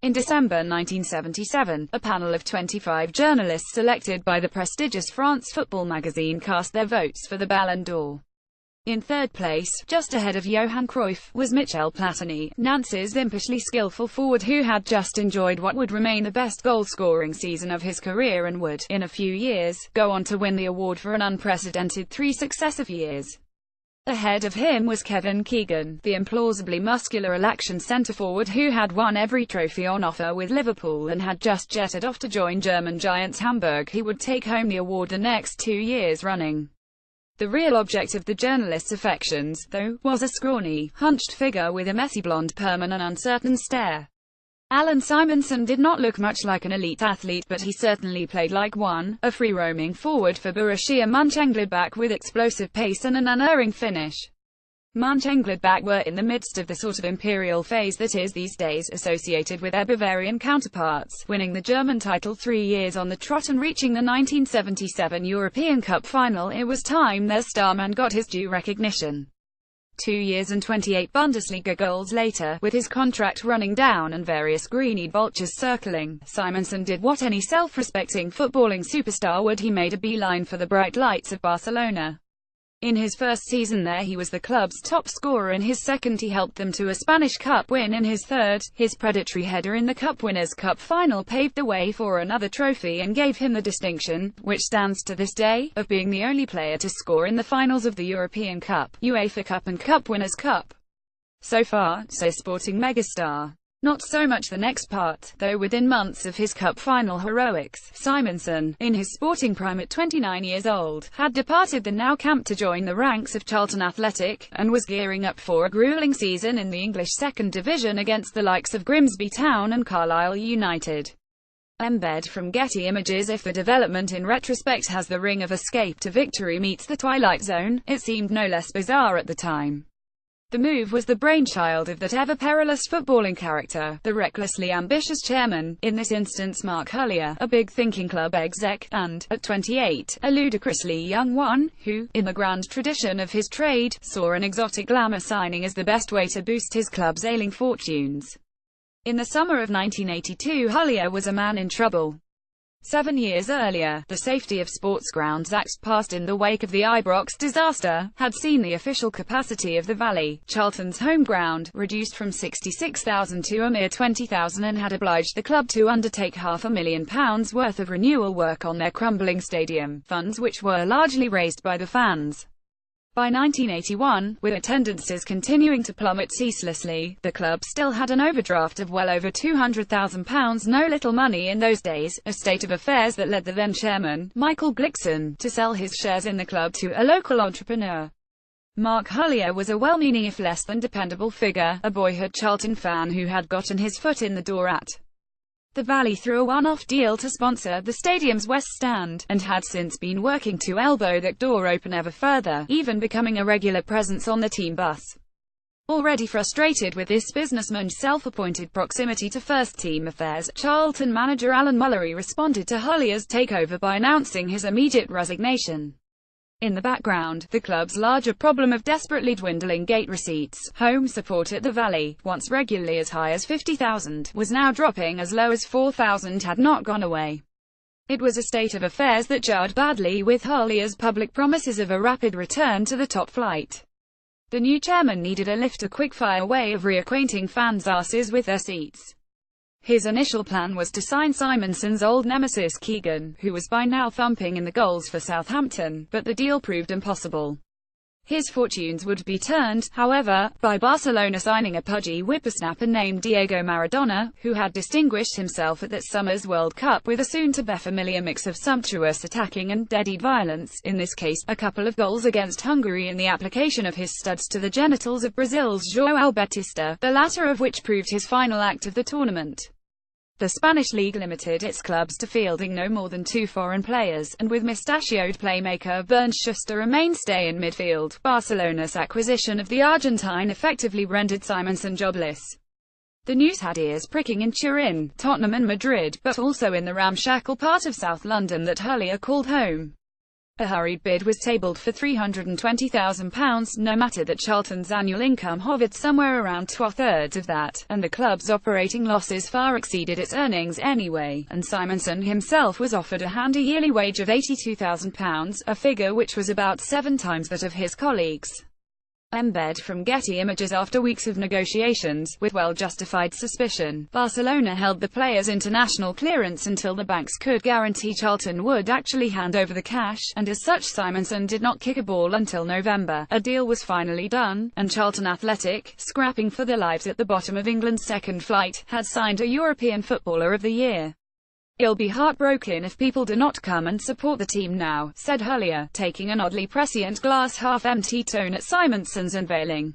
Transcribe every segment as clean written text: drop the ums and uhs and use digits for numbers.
In December 1977, a panel of 25 journalists selected by the prestigious France football magazine cast their votes for the Ballon d'Or. In third place, just ahead of Johan Cruyff, was Michel Platini, Nancy's impishly skillful forward who had just enjoyed what would remain the best goal-scoring season of his career and would, in a few years, go on to win the award for an unprecedented 3 successive years. Ahead of him was Kevin Keegan, the implausibly muscular election centre-forward who had won every trophy on offer with Liverpool and had just jetted off to join German giants Hamburg. He would take home the award the next 2 years running. The real object of the journalists' affections, though, was a scrawny, hunched figure with a messy blonde perm and an uncertain stare. Alan Simonsen did not look much like an elite athlete, but he certainly played like one, a free-roaming forward for Borussia Mönchengladbach with explosive pace and an unerring finish. Mönchengladbach were in the midst of the sort of imperial phase that is these days associated with their Bavarian counterparts, winning the German title 3 years on the trot and reaching the 1977 European Cup final. It was time their starman got his due recognition. 2 years and 28 Bundesliga goals later, with his contract running down and various green-eyed vultures circling, Simonsen did what any self-respecting footballing superstar would: he made a beeline for the bright lights of Barcelona. In his first season there he was the club's top scorer. In his second he helped them to a Spanish Cup win. In his third, his predatory header in the Cup Winners' Cup final paved the way for another trophy and gave him the distinction, which stands to this day, of being the only player to score in the finals of the European Cup, UEFA Cup and Cup Winners' Cup. So far, says sporting megastar. Not so much the next part, though. Within months of his cup final heroics, Simonsen, in his sporting prime at 29 years old, had departed the Nou Camp to join the ranks of Charlton Athletic, and was gearing up for a grueling season in the English Second Division against the likes of Grimsby Town and Carlisle United. Embed from Getty Images. If the development in retrospect has the ring of Escape to Victory meets The Twilight Zone, it seemed no less bizarre at the time. The move was the brainchild of that ever-perilous footballing character, the recklessly ambitious chairman, in this instance Mark Hullier, a big thinking club exec, and, at 28, a ludicrously young one, who, in the grand tradition of his trade, saw an exotic glamour signing as the best way to boost his club's ailing fortunes. In the summer of 1982 Hullier was a man in trouble. 7 years earlier, the Safety of Sports Grounds Act, passed in the wake of the Ibrox disaster, had seen the official capacity of the Valley, Charlton's home ground, reduced from 66,000 to a mere 20,000 and had obliged the club to undertake £500,000 worth of renewal work on their crumbling stadium, funds which were largely raised by the fans. By 1981, with attendances continuing to plummet ceaselessly, the club still had an overdraft of well over £200,000, no little money in those days, a state of affairs that led the then-chairman, Michael Glickson, to sell his shares in the club to a local entrepreneur. Mark Hullier was a well-meaning if less than dependable figure, a boyhood Charlton fan who had gotten his foot in the door at the Valley through a one-off deal to sponsor the stadium's West Stand, and had since been working to elbow that door open ever further, even becoming a regular presence on the team bus. Already frustrated with this businessman's self-appointed proximity to first-team affairs, Charlton manager Alan Mullery responded to Hullier's takeover by announcing his immediate resignation. In the background, the club's larger problem of desperately dwindling gate receipts, home support at the Valley, once regularly as high as 50,000, was now dropping as low as 4,000 had not gone away. It was a state of affairs that jarred badly with Hullier's public promises of a rapid return to the top flight. The new chairman needed a lift, a quick-fire way of reacquainting fans' asses with their seats. His initial plan was to sign Simonsen's old nemesis Keegan, who was by now thumping in the goals for Southampton, but the deal proved impossible. His fortunes would be turned, however, by Barcelona signing a pudgy whippersnapper named Diego Maradona, who had distinguished himself at that summer's World Cup with a soon-to-be-familiar mix of sumptuous attacking and deadly violence, in this case, a couple of goals against Hungary and the application of his studs to the genitals of Brazil's João Batista, the latter of which proved his final act of the tournament. The Spanish league limited its clubs to fielding no more than 2 foreign players, and with mustachioed playmaker Bernd Schuster a mainstay in midfield, Barcelona's acquisition of the Argentine effectively rendered Simonsen jobless. The news had ears pricking in Turin, Tottenham and Madrid, but also in the ramshackle part of South London that Hullier called home. A hurried bid was tabled for £320,000, no matter that Charlton's annual income hovered somewhere around two-thirds of that, and the club's operating losses far exceeded its earnings anyway, and Simonsen himself was offered a handy yearly wage of £82,000, a figure which was about 7 times that of his colleagues. Embed from Getty Images. After weeks of negotiations, with well-justified suspicion, Barcelona held the player's international clearance until the banks could guarantee Charlton would actually hand over the cash, and as such Simonsen did not kick a ball until November. A deal was finally done, and Charlton Athletic, scrapping for their lives at the bottom of England's second flight, had signed a European Footballer of the Year. "I'll be heartbroken if people do not come and support the team now," said Hullier, taking an oddly prescient glass-half-empty tone at Simonsen's unveiling.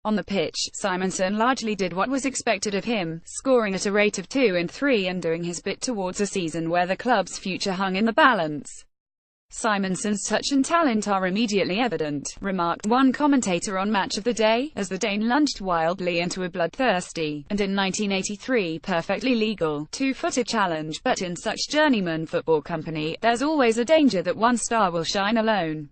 On the pitch, Simonsen largely did what was expected of him, scoring at a rate of 2 in 3 and doing his bit towards a season where the club's future hung in the balance. "Simonsen's touch and talent are immediately evident," remarked one commentator on Match of the Day, as the Dane lunged wildly into a bloodthirsty, and in 1983 perfectly legal, two-footer challenge, but in such journeyman football company, there's always a danger that one star will shine alone.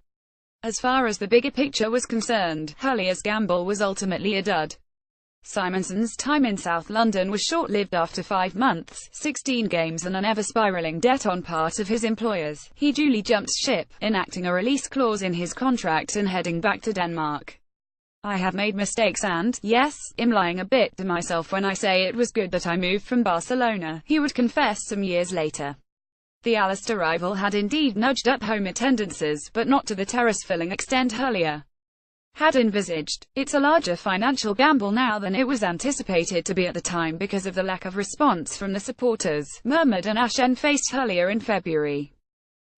As far as the bigger picture was concerned, Hullier's gamble was ultimately a dud. Simonsen's time in South London was short-lived. After 5 months, 16 games and an ever-spiraling debt on part of his employers, he duly jumped ship, enacting a release clause in his contract and heading back to Denmark. "I have made mistakes and, yes, I'm lying a bit to myself when I say it was good that I moved from Barcelona," he would confess some years later. The Alistair rival had indeed nudged up home attendances, but not to the terrace-filling extent Hullier had envisaged. "It's a larger financial gamble now than it was anticipated to be at the time because of the lack of response from the supporters," murmured an ashen-faced Hullier in February.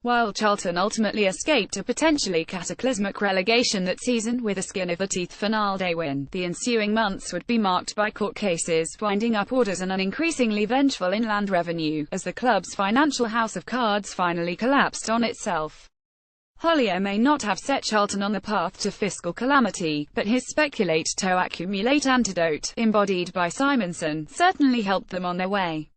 While Charlton ultimately escaped a potentially cataclysmic relegation that season with a skin-of-the-teeth finale win, the ensuing months would be marked by court cases, winding up orders and an increasingly vengeful inland revenue, as the club's financial house of cards finally collapsed on itself. Hullier may not have set Charlton on the path to fiscal calamity, but his speculate-to-accumulate antidote, embodied by Simonsen, certainly helped them on their way.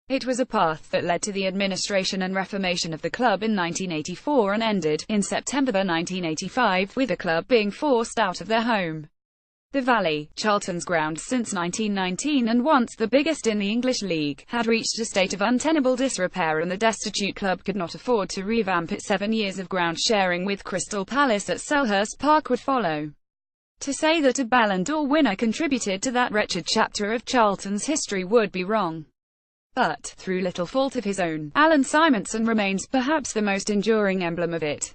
It was a path that led to the administration and reformation of the club in 1984 and ended, in September 1985, with the club being forced out of their home. The Valley, Charlton's ground since 1919 and once the biggest in the English League, had reached a state of untenable disrepair, and the destitute club could not afford to revamp it. 7 years of ground sharing with Crystal Palace at Selhurst Park would follow. To say that a Ballon d'Or winner contributed to that wretched chapter of Charlton's history would be wrong. But, through little fault of his own, Alan Simonsen remains perhaps the most enduring emblem of it.